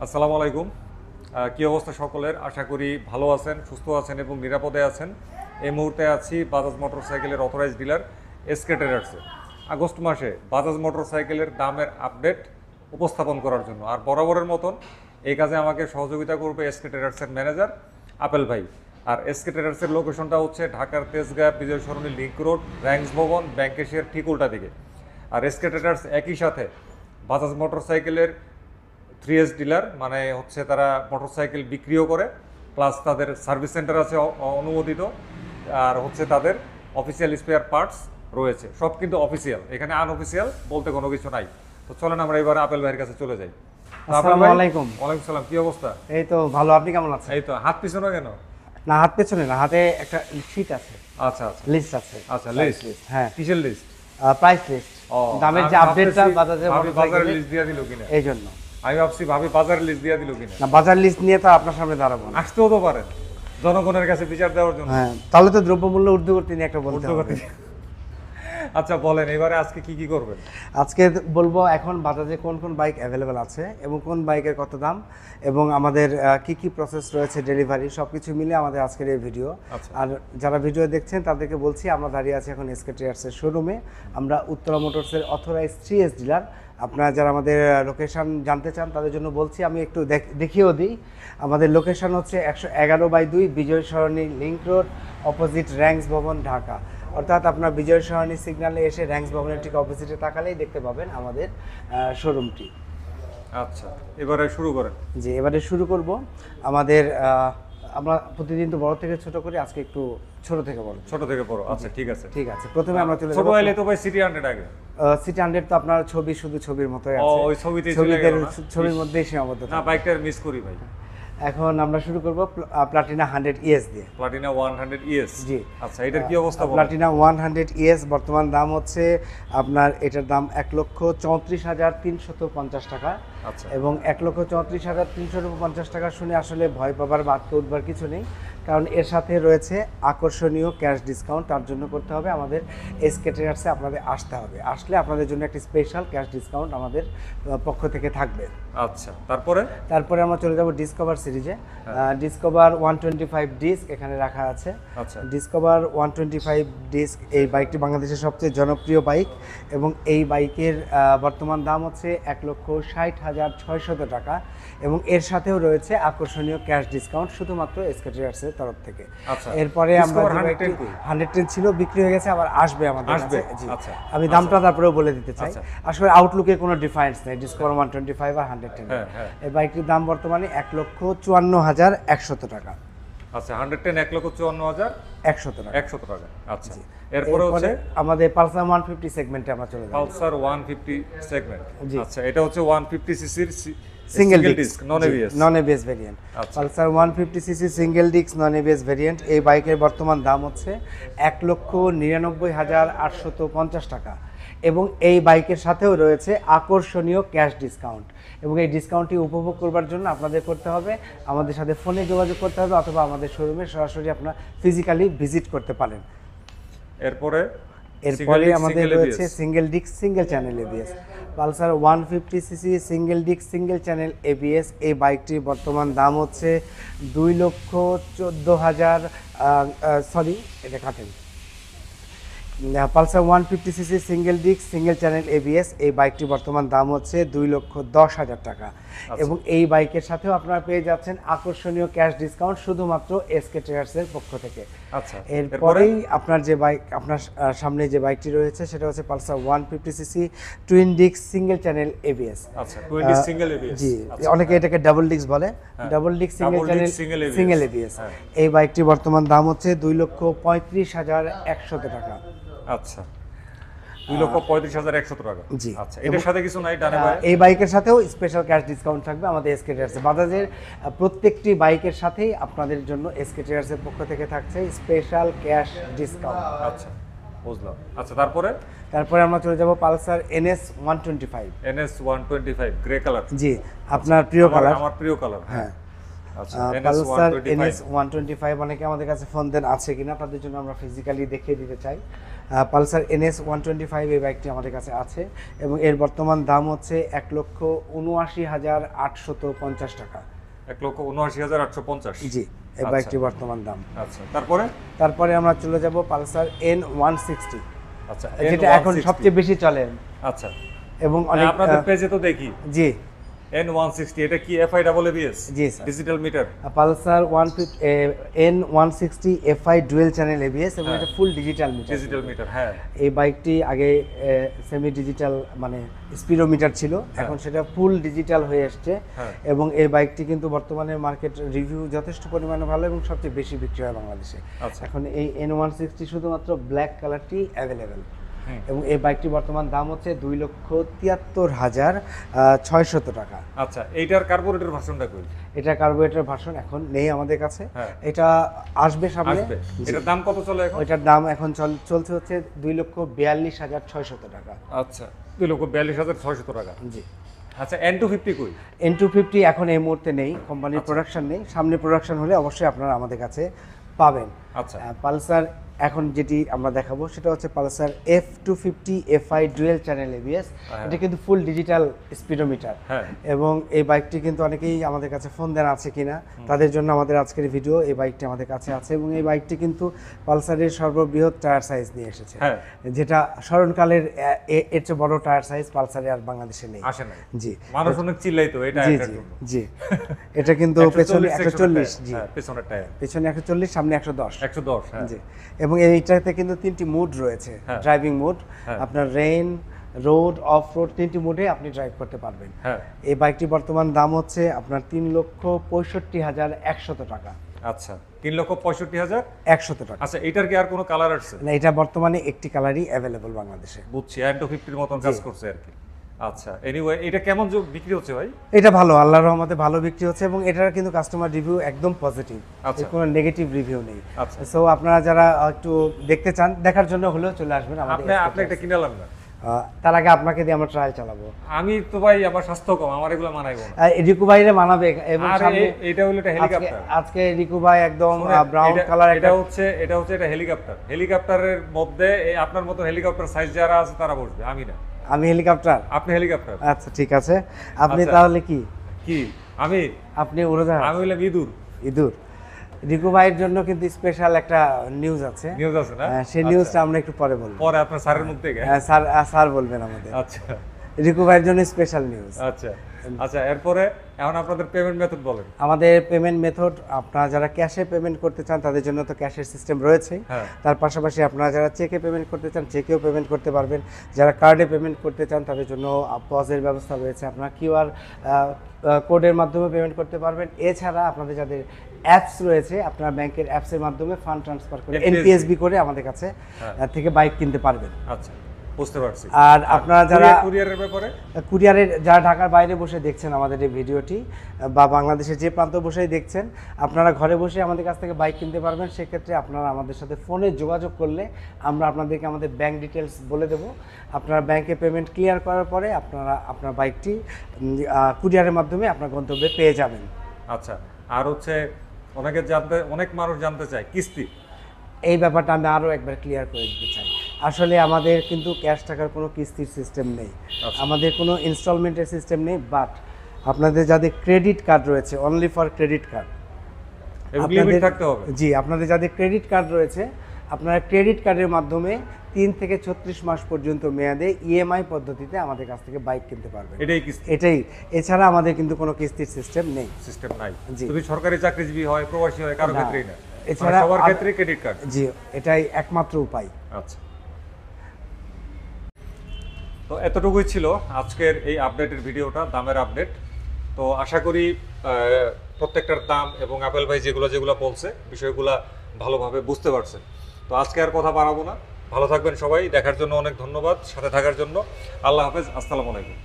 আসসালামু আলাইকুম। কি অবস্থা সকলের? আশা করি ভালো আছেন, সুস্থ আছেন এবং নিরাপদে আছেন। এই মুহূর্তে আছি বাজাজ মোটরসাইকেলের অথরাইজ ডিলার এসকে ট্রেডার্সে। আগস্ট মাসে বাজাজ মোটরসাইকেলের দামের আপডেট উপস্থাপন করার জন্য আর বরাবরের মতন এই কাজে আমাকে সহযোগিতা করবে এসকে ট্রেডার্সের ম্যানেজার আপেল ভাই। আর এসকে ট্রেডার্সের লোকেশনটা হচ্ছে ঢাকার তেজগাঁ বিজয় সরণি লিংক রোড, র্যাঙ্কস ভবন, ব্যাংকেশের ঠিক উল্টা দিকে। আর এসকে ট্রেডার্স একই সাথে বাজাজ মোটরসাইকেলের 3S ডিলার, মানে হচ্ছে তারা মোটরসাইকেল বিক্রিও করে, প্লাস তাদের সার্ভিস সেন্টার আছে অনুমোদিত, আর হচ্ছে তাদের অফিসিয়াল স্পেয়ার পার্টস রয়েছে। সব কিন্তু অফিসিয়াল, এখানে আনঅফিসিয়াল বলতে কোনো কিছু নাই। তো চলেন আমরা এবার আপেল ভাইয়ের কাছে চলে যাই। আসসালামু আলাইকুম। ওয়ালাইকুম সালাম, কি অবস্থা? এই তো ভালো, আপনি কেমন আছেন? এই তো, হাত পিছনে কেন? না, হাত পেছনে না, হাতে একটা শীট আছে, আচ্ছা আচ্ছা লিস্ট আছে। আচ্ছা, লিস্ট। হ্যাঁ, কিসের লিস্ট? প্রাইস লিস্ট, দামের যে আপডেটটা বাজাজের বাজারের মোটরসাইকেলের, লিস্ট দিয়ে দিল কিনা? এই জন্য। আমি ভাবছি বাজারের লিস্ট দিয়ে দিল কিনা। না, বাজার লিস্ট নিয়ে তো আপনার সামনে দাঁড়াবো না। আসতেও তো পারেন জনগণের কাছে বিচার দেওয়ার জন্য। হ্যাঁ, তাহলে তো দ্রব্যমূল্য ঊর্ধ্বগতি নিয়ে একটা বলতে হবে। আচ্ছা বলেন, এবারে আজকে কি কি করবেন? আজকে বলবো এখন বাজাজে কোন কোন বাইক অ্যাভেলেবেল আছে এবং কোন বাইকের কত দাম এবং আমাদের কি কি প্রসেস রয়েছে, ডেলিভারি, সব কিছু মিলে আমাদের আজকের এই ভিডিও। আচ্ছা। আর যারা ভিডিও দেখছেন তাদেরকে বলছি, আমরা দাঁড়িয়ে আছি এখন এসকে ট্রেডার্সের শোরুমে। আমরা উত্তরা মোটরসের অথরাইজ 3S ডিলার। আপনারা যারা আমাদের লোকেশন জানতে চান তাদের জন্য বলছি, আমি একটু দেখিয়েও দিই। আমাদের লোকেশন হচ্ছে 111/2 বিজয় সরণি লিংক রোড, অপোজিট র্যাঙ্কস ভবন, ঢাকা। অর্থাৎ আপনার বিজয় সরণি সিগন্যালে এসে র্যাঙ্কস ভবনের ঠিক অপোজিটে তাকালেই দেখতে পাবেন আমাদের শোরুমটি। আচ্ছা, এবারে শুরু করেন। জি, এবারে শুরু করব। আমাদের আমরা প্রতিদিন তো বড় থেকে ছোট করি, আজকে একটু ছোট থেকে বড়। ছোট থেকে বড়, আচ্ছা ঠিক আছে। ঠিক আছে, প্রথমে আমরা চলে ছোট যাব। আইলে তো ভাই সিটি 100 আগে। সিটি 100 তো আপনার ছবি, শুধু ছবির মতোই ও, আছে। ওই ছবিতেই চলে গেল না? ছবির মধ্যেই সীমাবদ্ধ না, থাকে। বাইকটার মিস করি ভাই। এখন আমরা শুরু করব প্লাটিনা 100 ইএস দিয়ে। Platina 100 ES. জি। আচ্ছা, এটার কি অবস্থা বলেন? প্লাটিনা 100 ইএস বর্তমান দাম হচ্ছে আপনার, এটার দাম 1,34,350 টাকা। আচ্ছা। এবং 1,34,350 টাকা শুনে আসলে ভয় পাবার বা আতকে উঠবার কিছু নেই, কারণ এর সাথে রয়েছে আকর্ষণীয় ক্যাশ ডিসকাউন্ট। তার জন্য করতে হবে আমাদের এসকে ট্রেডার্সে আপনাদের আসতে হবে। আসলে আপনাদের জন্য একটি স্পেশাল ক্যাশ ডিসকাউন্ট আমাদের পক্ষ থেকে থাকবে। আচ্ছা, তারপরে আমরা চলে যাব ডিসকভার সিরিজে। ডিসকভার 125 ডিস্ক এখানে রাখা আছে। আচ্ছা। ডিসকভার 125 ডিস্ক, এই বাইকটি বাংলাদেশের সবচেয়ে জনপ্রিয় বাইক এবং এই বাইকের বর্তমান দাম হচ্ছে 1,60,600 টাকা এবং এর সাথেও রয়েছে আকর্ষণীয় ক্যাশ ডিসকাউন্ট শুধুমাত্র এসকে ট্রেডার্সের তরফ থেকে। আচ্ছা। এরপরে আমরা Discover যে বাইকটি 110 110 ছিল, বিক্রি হয়ে গেছে, আবার আসবে আমাদের আসবে? কাছে। জি। আচ্ছা। আমি দামটা তারপরেও বলে দিতে চাই। আচ্ছা। আসলে আউটলুকে কোনো ডিফারেন্স নেই ডিসকভার 125 আর 110। হ্যাঁ, হ্যাঁ। এই বাইকটির দাম বর্তমানে 1,54,100 টাকা। আচ্ছা, 110 1,54,100 টাকা। টাকা। আচ্ছা, এরপরে হচ্ছে আমাদের পালসার 150 সেগমেন্টে আমরা চলে যাব। Pulsar 150 segment. জি। আচ্ছা, এটা হচ্ছে 150 সিসির single disc non ABS. Non ABS variant. আচ্ছা। Pulsar 150 cc single disc non ABS variant. এই বাইকের বর্তমান দাম হচ্ছে 1,99,850 টাকা এবং এই বাইকের সাথেও রয়েছে আকর্ষণীয় ক্যাশ ডিসকাউন্ট। এবং এই ডিসকাউন্টটি উপভোগ করবার জন্য আপনাদের করতে হবে, আমাদের সাথে ফোনে যোগাযোগ করতে হবে অথবা আমাদের শোরুমে সরাসরি আপনারা ফিজিক্যালি ভিজিট করতে পারেন। এরপরে আমাদের রয়েছে single disc single channel ABS. Pulsar 150 cc single disc single channel ABS. এই বাইকটির বর্তমান দাম হচ্ছে 2,14,000, সরি এটা কাটেন। Pulsar 150 cc single disc single channel ABS, এই বাইকটির বর্তমান দাম হচ্ছে 2,10,000 টাকা এবং এই বাইকের সাথেও আপনারা পেয়ে যাচ্ছেন আকর্ষণীয় ক্যাশ ডিসকাউন্ট শুধুমাত্র এসকে ট্রেডার্সের পক্ষ থেকে। আচ্ছা, এরপরেই আপনার যে বাইক, আপনার সামনে যে বাইকটি রয়েছে সেটা হচ্ছে Pulsar 150 CC twin disc single channel ABS. আচ্ছা, 20 সিঙ্গেল এবিএস। জি, অনেকে এটাকে ডাবল ডিস্ক বলে। Double disc single channel single ABS. এই বাইকটি বর্তমান দাম হচ্ছে 2,35,100 টাকা। আচ্ছা, 2,35,100 টাকা। জি। আচ্ছা, এটার সাথে কিছু নাই ডানে বামে? এই বাইকের সাথেও স্পেশাল ক্যাশ ডিসকাউন্ট থাকবে আমাদের এসকে ট্রেডার্সে। বাজাজের প্রত্যেকটি বাইকের সাথেই আপনাদের জন্য এসকে ট্রেডার্সের পক্ষ থেকে থাকছে স্পেশাল ক্যাশ ডিসকাউন্ট। আচ্ছা, বুঝলাম। আচ্ছা, তারপরে আমরা চলে যাব Pulsar NS 125। NS 125 grey colour. জি, আপনার প্রিয় কালার। আমার প্রিয় কালার। হ্যাঁ, আচ্ছা পালসার NS 125 NS 125 অনেকে আমাদের কাছে ফোন দেন আছে কিনা, তাদের জন্য আমরা ফিজিক্যালি দেখিয়ে দিতে চাই। পালসার NS 125 এই বাইকটি আমাদের কাছে আছে এবং এর বর্তমান দাম হচ্ছে 1,79,850 টাকা। 1,79,850। জি, এই আচ্ছা। বাইকটি বর্তমান দাম। আচ্ছা, তারপরে তারপরে আমরা চলে যাব পালসার N160, আচ্ছা যেটা এখন N160 সবচেয়ে বেশি চলে আচ্ছা, এবং অনেক আপনাদের পেজে তো দেখি জি N160, এটা কি FI ডাবল ABS জি sir. Digital meter? Pulsar N160 FI dual channel ABS এবং এটা full digital meter. Digital meter, হ্যাঁ। এই বাইকটি আগে সেমি ডিজিটাল মানে স্পিডোমিটার ছিল, এখন সেটা ফুল ডিজিটাল হয়ে এসছে হ্যাঁ। এবং এই বাইকটি কিন্তু বর্তমানে মার্কেট রিভিউ যথেষ্ট পরিমাণে ভালো এবং সবচেয়ে বেশি বিক্রি হয় বাংলাদেশে। আচ্ছা। এখন এই N160 শুধুমাত্র ব্ল্যাক কালারটি অ্যাভেলেবেল হুম। এবং এই বাইকটি বর্তমান দাম হচ্ছে 2,73,600 টাকা। আচ্ছা, এইটার কার্বোরেটর ভার্সনটা কই? এটা কার্বোরেটর ভার্সন এখন নেই আমাদের কাছে, হ্যাঁ। এটা আসবে সামনে। আসবে। জি। এটার দাম কত চলে এখন? ওইটার দাম এখন চলছে হচ্ছে 2,42,600 টাকা। আচ্ছা, 2,42,600 টাকা। জি। আচ্ছা, N250 কই? N250 এখন এই মুহূর্তে নেই, কোম্পানির প্রোডাকশন নেই, সামনে প্রোডাকশন হলে অবশ্যই আপনারা আমাদের কাছে পাবেন। আচ্ছা। পালসার এখন যেটি আমরা দেখাবো সেটা হচ্ছে Pulsar F250 FI dual channel ABS। এটা কিন্তু ফুল ডিজিটাল স্পিডোমিটার হ্যাঁ। এবং এই বাইকটি কিন্তু অনেকেই আমাদের কাছে ফোন দেন আছে কিনা, তাদের জন্য আমাদের আজকের ভিডিও। এই বাইকটি আমাদের কাছে আছে এবং এই বাইকটি কিন্তু পালসারের সর্ববৃহৎ টায়ার সাইজ নিয়ে এসেছে, হ্যাঁ। যেটা স্মরণকালের এর চেয়ে বড় টায়ার সাইজ পালসারে আর বাংলাদেশে নেই। আসে নাই। জি মানুষ অনেক চিল্লাইতো এটা জি এটার জি জন্য। জি, এটা কিন্তু পেছনে 140, জি হ্যাঁ, পেছনের টায়ার পেছনে 140, সামনে 110। 110, হ্যাঁ। জি, এবং এইটাতে কিন্তু 3টি মুড রয়েছে, হ্যাঁ। ড্রাইভিং মুড, হ্যাঁ। আপনার রেইন, রোড, অফ রোড 3টি মুডে আপনি ড্রাইভ করতে পারবেন। হ্যাঁ। এই বাইকটি বর্তমান দাম হচ্ছে আপনার 3,65,100 টাকা। আচ্ছা, 3,65,000 100 টাকা। আচ্ছা, এটার কি আর কোনো কালার আসছে? না, এটা বর্তমানে একটি কালারই অ্যাভেলেবল বাংলাদেশে। বুঝছি, N250 মতন কাজ করছে আর কি। আচ্ছা, এনিওয়ে এটা কেমন বিক্রি হচ্ছে ভাই? এটা ভালো, আল্লাহর রহমতে ভালো বিক্রি হচ্ছে এবং এটার কিন্তু কাস্টমার রিভিউ একদম পজিটিভ, আচ্ছা। কোনো নেগেটিভ রিভিউ নেই। আচ্ছা। সো আপনারা যারা একটু দেখতে চান, দেখার জন্য হলেও চলে আসবেন আমাদের আপনি একটা কিনালাম না? তার আগে আপনাকে দিয়ে আমরা ট্রায়াল চালাবো। আমি তো ভাই আমার স্বাস্থ্য কম, আমার এগুলো মানাইবো না। রিকু ভাইরে মানাবে এবং আর সামনে এটা হলো একটা হেলিকপ্টার। আজকে রিকু ভাই একদম শুনেন, ব্রাউন কালার, এটা হচ্ছে একটা হেলিকপ্টার। হেলিকপ্টারের মধ্যে আপনার মতো হেলিকপ্টার সাইজ যারা আছে তারা বসবে, আমি না। আমি হেলিকপ্টার? আপনি হেলিকপ্টার। আচ্ছা ঠিক আছে, আপনি আচ্ছা। তাহলে কি? কি আমি? আপনি উড়োজাহাজ? আমি হইলাম ইঁদুর। ইঁদুর। রিকু ভাইয়ের জন্য কিন্তু স্পেশাল একটা নিউজ আছে। নিউজ আছে না? সেই নিউজটা আমরা একটু পরে বলবো। পরে আপনার স্যারের মুখ থেকে? স্যার বলবেন আমাদের। আচ্ছা রিকু ভাইয়ের জন্য স্পেশাল নিউজ। আচ্ছা আচ্ছা, এরপরে এখন আপনাদের পেমেন্ট মেথড বলেন। আমাদের পেমেন্ট মেথড, আপনারা যারা ক্যাশে পেমেন্ট করতে চান তাদের জন্য তো ক্যাশের সিস্টেম রয়েছে, হ্যাঁ। তার পাশাপাশি আপনারা যারা চেকে পেমেন্ট করতে চান চেকেও পেমেন্ট করতে পারবেন, যারা কার্ডে পেমেন্ট করতে চান তাদের জন্য পজের ব্যবস্থা রয়েছে, আপনারা কিউআর কোডের মাধ্যমে পেমেন্ট করতে পারবেন। এছাড়া আপনাদের যাদের অ্যাপস রয়েছে, আপনারা ব্যাংকের অ্যাপসের মাধ্যমে ফান্ড ট্রান্সফার করে NPSB করে আমাদের কাছে থেকে বাইক কিনতে পারবেন। আচ্ছা, বুঝতে পারছি। আর আপনারা যারা কুরিয়ারের ব্যাপারে, কুরিয়ারের যারা ঢাকার বাইরে বসে দেখছেন আমাদের এই ভিডিওটি, বা বাংলাদেশের যে প্রান্ত বসেই দেখছেন, আপনারা ঘরে বসে আমাদের কাছ থেকে বাইক কিনতে পারবেন। সেক্ষেত্রে আপনারা আমাদের সাথে ফোনে যোগাযোগ করলে আমরা আপনাদেরকে আমাদের ব্যাংক ডিটেলস বলে দেবো। আপনারা ব্যাংকে পেমেন্ট ক্লিয়ার করার পরে আপনারা আপনার বাইকটি কুরিয়ারের মাধ্যমে আপনার গন্তব্যে পেয়ে যাবেন। আচ্ছা, আর হচ্ছে অনেক মানুষ জানতে চায় কিস্তি। এই ব্যাপারটা আমি আরও একবার ক্লিয়ার করে দিতে চাই। আসলে আমাদের কিন্তু ক্যাশ টাকার কোনো কিস্তির সিস্টেম নেই, আমাদের কোনো ইনস্টলমেন্টের সিস্টেম নেই। বাট আপনাদের যাদের ক্রেডিট কার্ড রয়েছে, only for credit card, limit থাকতে হবে। জি, আপনাদের যাদের ক্রেডিট কার্ড রয়েছে, আপনারা ক্রেডিট কার্ডের মাধ্যমে 3 থেকে 36 মাস পর্যন্ত মেয়াদে ইএমআই পদ্ধতিতে আমাদের কাছ থেকে বাইক কিনতে পারবেন। এটাই কিস্তি, এটাই। এছাড়া আমাদের কিন্তু কোনো কিস্তির সিস্টেম নেই। সিস্টেম নাই। জি। যদি সরকারি চাকরিজীবী হয়, প্রবাসী হয়, কারো ক্ষেত্রেই না। এছাড়া সবার ক্ষেত্রে ক্রেডিট কার্ড। জি, এটাই একমাত্র উপায়। আচ্ছা, তো এতটুকুই ছিল আজকের এই আপডেটের ভিডিওটা, দামের আপডেট। তো আশা করি প্রত্যেকটার দাম এবং আপেল ভাই যেগুলো বলছে বিষয়গুলো ভালোভাবে বুঝতে পারছেন। তো আজকে আর কথা বাড়াবো না, ভালো থাকবেন সবাই। দেখার জন্য অনেক ধন্যবাদ, সাথে থাকার জন্য। আল্লাহ হাফেজ, আসসালামু আলাইকুম।